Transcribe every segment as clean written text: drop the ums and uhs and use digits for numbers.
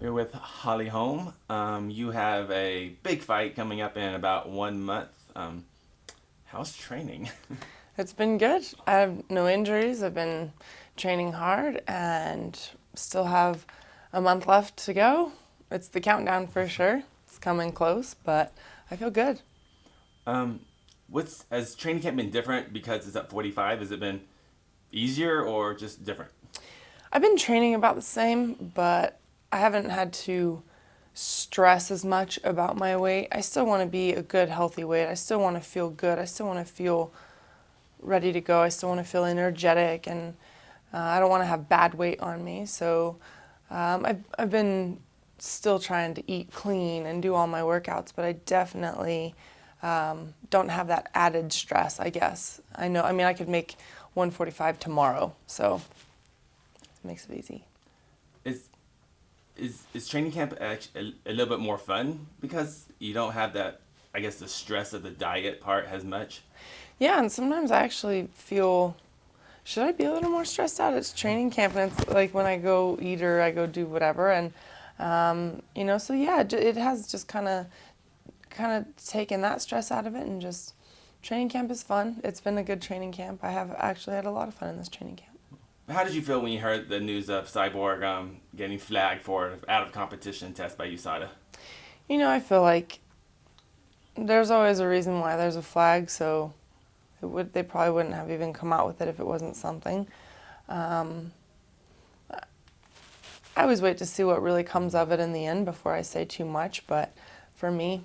We're with Holly Holm. You have a big fight coming up in about 1 month. How's training? It's been good. I have no injuries. I've been training hard and still have a month left to go. It's the countdown for sure. It's coming close, but I feel good. um, has training camp been different because it's at 45? Has it been easier or just different? I've been training about the same, but I haven't had to stress as much about my weight. I still want to be a good, healthy weight. I still want to feel good. I still want to feel ready to go. I still want to feel energetic, and I don't want to have bad weight on me. So I've been still trying to eat clean and do all my workouts, but I definitely don't have that added stress, I guess. I know, I mean, I could make 145 tomorrow, so it makes it easy. Is is training camp actually a little bit more fun because you don't have that? I guess the stress of the diet part as much. Yeah, and sometimes I actually feel, should I be a little more stressed out? It's training camp, and it's like when I go eat or I go do whatever, and so yeah, it has just kind of taken that stress out of it, and just training camp is fun. It's been a good training camp. I have actually had a lot of fun in this training camp. How did you feel when you heard the news of Cyborg getting flagged for an out of competition test by USADA? I feel like there's always a reason why there's a flag, so they probably wouldn't have even come out with it if it wasn't something. Um, I always wait to see what really comes of it in the end before I say too much, but for me,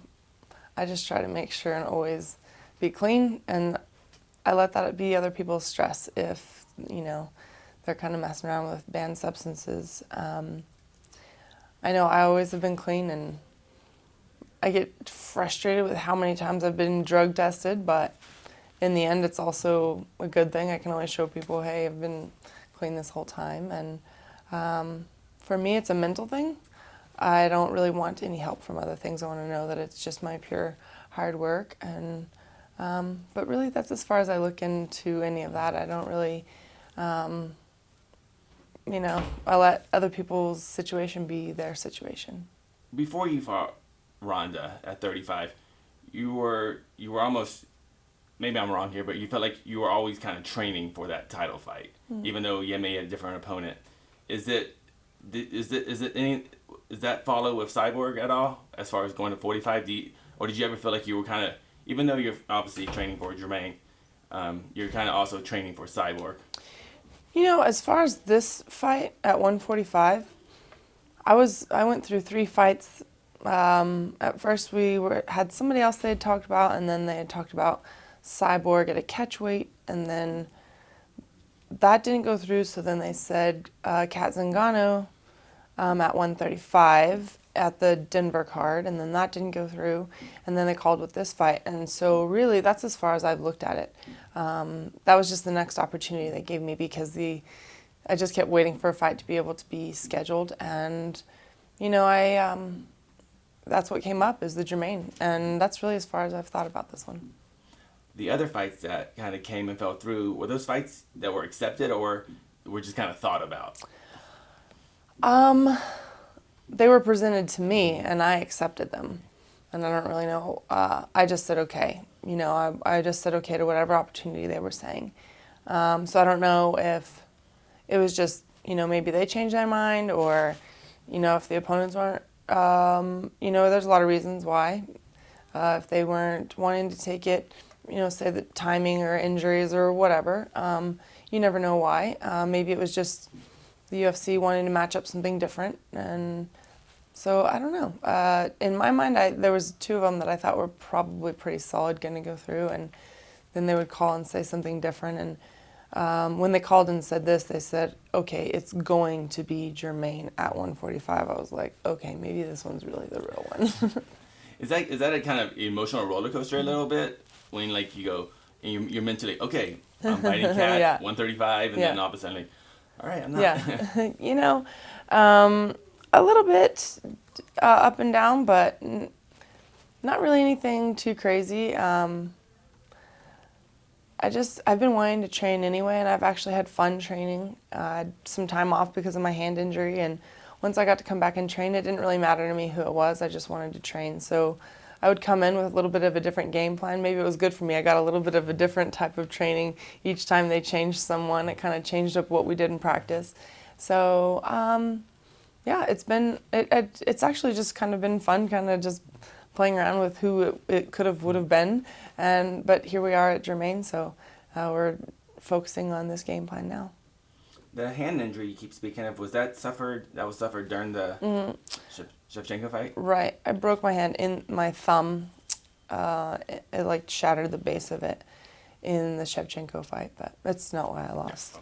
I just try to make sure and always be clean, and I let that be other people's stress if, they're kind of messing around with banned substances. I know I always have been clean, and I get frustrated with how many times I've been drug tested, but in the end, it's also a good thing. I can always show people, hey, I've been clean this whole time. And for me, it's a mental thing. I don't really want any help from other things. I want to know that it's just my pure hard work. And but really, that's as far as I look into any of that. I don't really, um, I let other people's situation be their situation. Before you fought Ronda at 35, you were almost, maybe I'm wrong here, but you felt like you were always kind of training for that title fight, even though you may have a different opponent. Is it is that follow with Cyborg at all as far as going to 45? Or did you ever feel like you were kind of, even though you're obviously training for Germaine, you're kind of also training for Cyborg? As far as this fight at 145, I went through 3 fights. At first, had somebody else they had talked about, and then they had talked about Cyborg at a catch weight, and then that didn't go through. So then they said Kat Zingano at 135 at the Denver card, and then that didn't go through, and then they called with this fight, and so really that's as far as I've looked at it. That was just the next opportunity they gave me because I just kept waiting for a fight to be able to be scheduled, and I that's what came up is the Germaine, and that's really as far as I've thought about this one. The other fights that kind of came and fell through, were those fights that were accepted or were just kind of thought about? Um, they were presented to me, and I accepted them, and I don't really know. I just said okay. I just said okay to whatever opportunity they were saying. So I don't know if it was just maybe they changed their mind, or if the opponents weren't. There's a lot of reasons why. If they weren't wanting to take it, say the timing or injuries or whatever. You never know why. Maybe it was just the UFC wanting to match up something different, and so I don't know. In my mind, there was 2 of them that I thought were probably pretty solid going to go through, and then they would call and say something different. And when they called and said this, they said, okay, it's going to be Germaine at 145. I was like, okay, maybe this one's really the real one. Is that a kind of emotional roller coaster a little bit when like you go and you're mentally okay, I'm fighting Cat Yeah. 135, and Yeah. then all of a sudden like, all right, I'm not. Yeah. A little bit up and down, but not really anything too crazy. I've been wanting to train anyway, and I've actually had fun training. I had some time off because of my hand injury and once I got to come back and train, it didn't really matter to me who it was. I just wanted to train. So I would come in with a little bit of a different game plan. Maybe it was good for me. I got a little bit of a different type of training each time they changed someone. It kind of changed up what we did in practice. So yeah, it's actually just kind of been fun, kind of just playing around with who it would have been. But here we are at Germaine, so we're focusing on this game plan now. The hand injury you keep speaking of, was that suffered during the Shevchenko fight? Right. I broke my hand in my thumb. It like shattered the base of it in the Shevchenko fight, but that's not why I lost.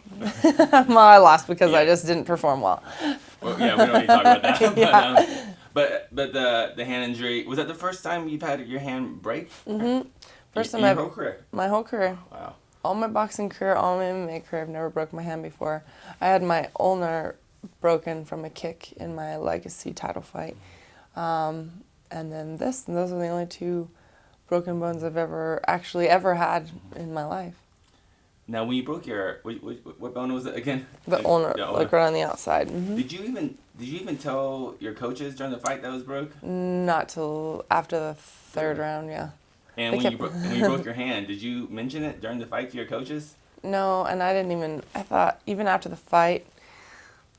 Well, I lost because I just didn't perform well. Well, yeah, we don't need to talk about that. Yeah. But the hand injury, was that the first time you've had your hand break? Mm-hmm. First time in your whole career? My whole career. Wow. All my boxing career, all my MMA career, I've never broke my hand before. I had my ulnar broken from a kick in my legacy title fight. And then this, and those are the only two broken bones I've ever had in my life. Now, when you broke your, what bone was it again? The ulnar, like right on the outside. Mm-hmm. Did you even tell your coaches during the fight that was broke? Not till after the third round, yeah. And when you broke your hand, did you mention it during the fight to your coaches? No, and I thought, even after the fight,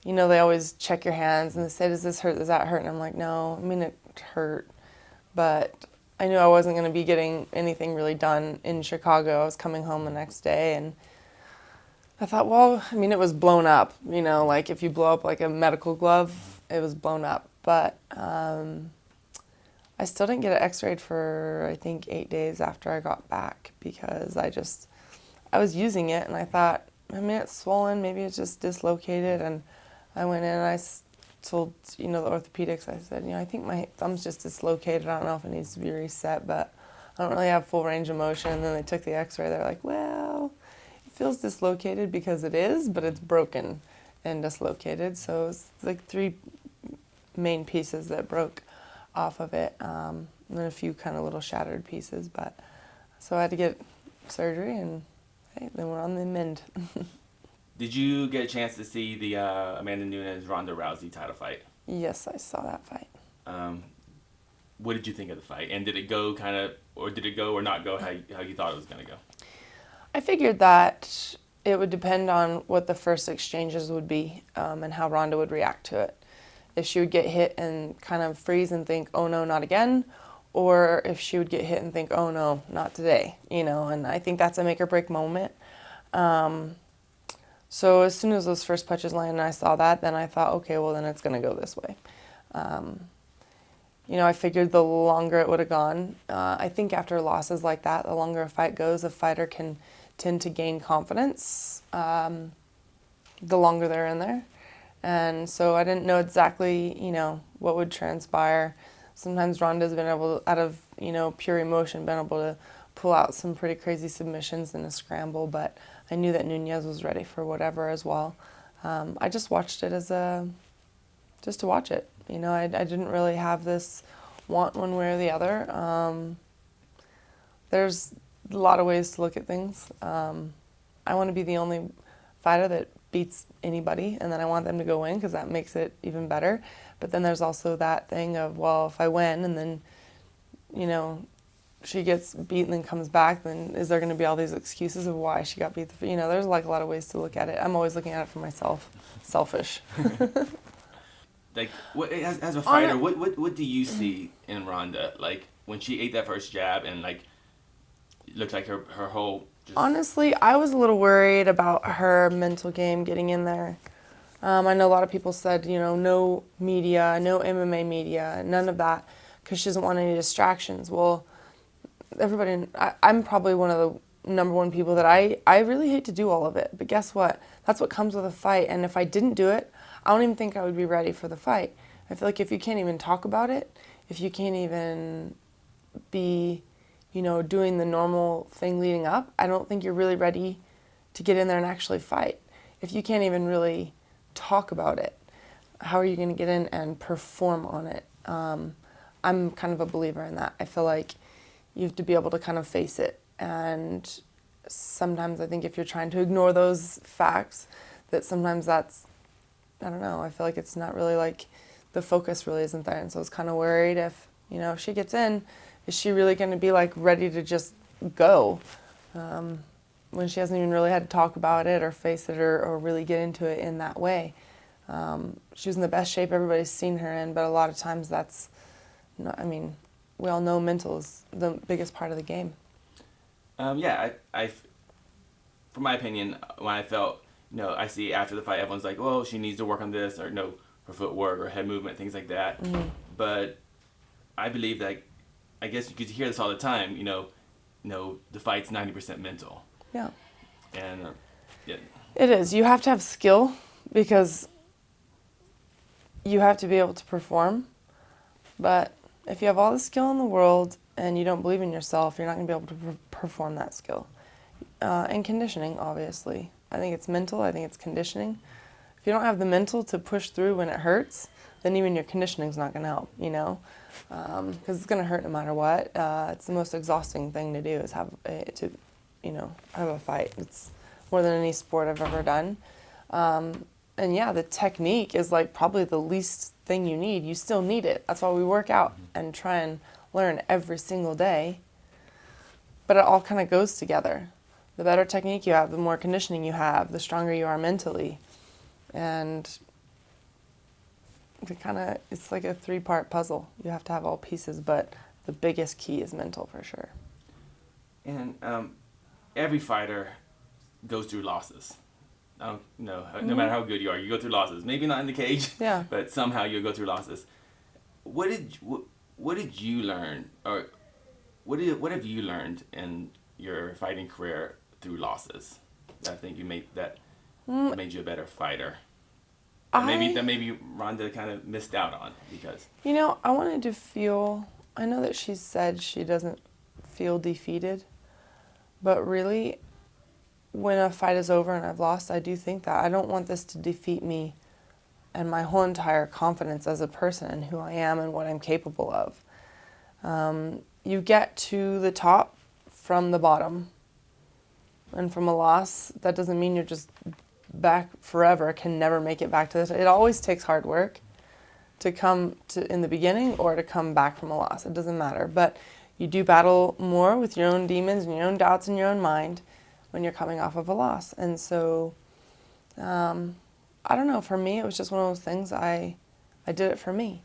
you know, they always check your hands and they say, does this hurt, does that hurt? And I'm like, no, I mean, it hurt. But I knew I wasn't going to be getting anything really done in Chicago. I was coming home the next day, and I thought, well, I mean, it was blown up. You know, like if you blow up like a medical glove, it was blown up. But I still didn't get it x-rayed for, I think, 8 days after I got back because I was using it and I thought, I mean, it's swollen, maybe it's just dislocated. And I went in and I told, you know, the orthopedics, I said, you know, I think my thumb's just dislocated. I don't know if it needs to be reset, but I don't really have full range of motion. And then they took the x-ray. They're like, well, it feels dislocated because it is, but it's broken and dislocated. So it's like 3 main pieces that broke off of it, and then a few kind of little shattered pieces. But so I had to get surgery, and hey, then we're on the mend. Did you get a chance to see the Amanda Nunes Ronda Rousey title fight? Yes, I saw that fight. What did you think of the fight? And did it go or not go how you thought it was going to go? I figured that it would depend on what the first exchanges would be, and how Ronda would react to it. If she would get hit and kind of freeze and think, oh no, not again, or if she would get hit and think, oh no, not today, you know, and I think that's a make or break moment. So as soon as those first punches landed and I saw that, then I thought, okay, well then it's going to go this way. You know, I figured the longer it would have gone, I think after losses like that, the longer a fight goes, a fighter can tend to gain confidence the longer they're in there. And so I didn't know exactly, you know, what would transpire. Sometimes Ronda's been able to, out of, you know, pure emotion, been able to pull out some pretty crazy submissions in a scramble, but I knew that Nunes was ready for whatever as well. I just watched it just to watch it. You know, I didn't really have this want one way or the other. There's a lot of ways to look at things. I want to be the only fighter that beats anybody, and then I want them to go win because that makes it even better. But then there's also that thing of, well, if I win and then, you know, she gets beat and then comes back, then is there going to be all these excuses of why she got beat? You know, there's like a lot of ways to look at it. I'm always looking at it for myself. Selfish. Like, as a fighter, what do you see in Ronda? Like, when she ate that first jab and, like, it looked like her whole... Honestly, I was a little worried about her mental game getting in there. I know a lot of people said, you know, no media, no MMA media, none of that, because she doesn't want any distractions. Well, I'm probably one of the number one people that I really hate to do all of it. But guess what? That's what comes with a fight. And if I didn't do it, I don't even think I would be ready for the fight. I feel like if you can't even talk about it, if you can't even be, you know, doing the normal thing leading up, I don't think you're really ready to get in there and actually fight. If you can't even really talk about it, how are you going to get in and perform on it? I'm kind of a believer in that. I feel like you have to be able to kind of face it. And sometimes I think if you're trying to ignore those facts, that sometimes that's I don't know, I feel like it's not really like, the focus really isn't there. And so I was kind of worried if, if she gets in, is she really going to be like ready to just go when she hasn't even really had to talk about it or face it or really get into it in that way. She was in the best shape everybody's seen her in, but a lot of times that's, not, I mean, we all know mental is the biggest part of the game. Yeah, from my opinion, when I felt, I see after the fight, everyone's like, well, she needs to work on this, or her footwork or head movement, things like that. Mm-hmm. But I believe that, I guess you could hear this all the time, the fight's 90% mental. Yeah. And, yeah. It is. You have to have skill because you have to be able to perform. But if you have all the skill in the world and you don't believe in yourself, you're not going to be able to perform that skill. And conditioning, obviously. I think it's mental. I think it's conditioning. If you don't have the mental to push through when it hurts, then even your conditioning's not going to help, because it's going to hurt no matter what. It's the most exhausting thing to do is have a fight. It's more than any sport I've ever done. And yeah, the technique is like probably the least thing you need. You still need it. That's why we work out and try and learn every single day. But it all kind of goes together. The better technique you have, the more conditioning you have, the stronger you are mentally. And it's like a 3-part puzzle. You have to have all pieces, but the biggest key is mental for sure. And every fighter goes through losses. No matter how good you are, you go through losses. Maybe not in the cage, yeah. But somehow you'll go through losses. What did you learn, or what have you learned in your fighting career through losses that I think that made you a better fighter? That maybe Ronda kind of missed out on because. I wanted to feel. I know that she said she doesn't feel defeated, but really, when a fight is over and I've lost, I do think that I don't want this to defeat me and my whole entire confidence as a person and who I am and what I'm capable of. You get to the top from the bottom. And from a loss, that doesn't mean you're just back forever, can never make it back to this. It always takes hard work to come to in the beginning or to come back from a loss. It doesn't matter. But you do battle more with your own demons and your own doubts in your own mind when you're coming off of a loss. And so, I don't know, for me, it was just one of those things, I did it for me.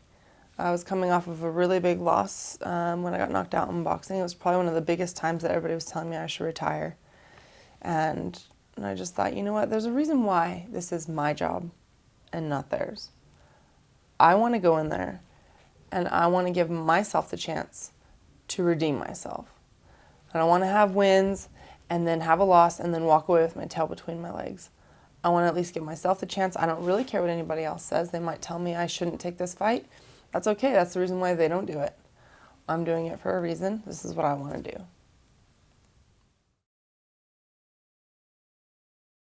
I was coming off of a really big loss when I got knocked out in boxing. It was probably one of the biggest times that everybody was telling me I should retire. And I just thought, you know what, there's a reason why this is my job and not theirs. I want to go in there and I want to give myself the chance to redeem myself. I don't want to have wins and then have a loss and then walk away with my tail between my legs. I want to at least give myself the chance. I don't really care what anybody else says. They might tell me I shouldn't take this fight. That's okay. That's the reason why they don't do it. I'm doing it for a reason. This is what I want to do.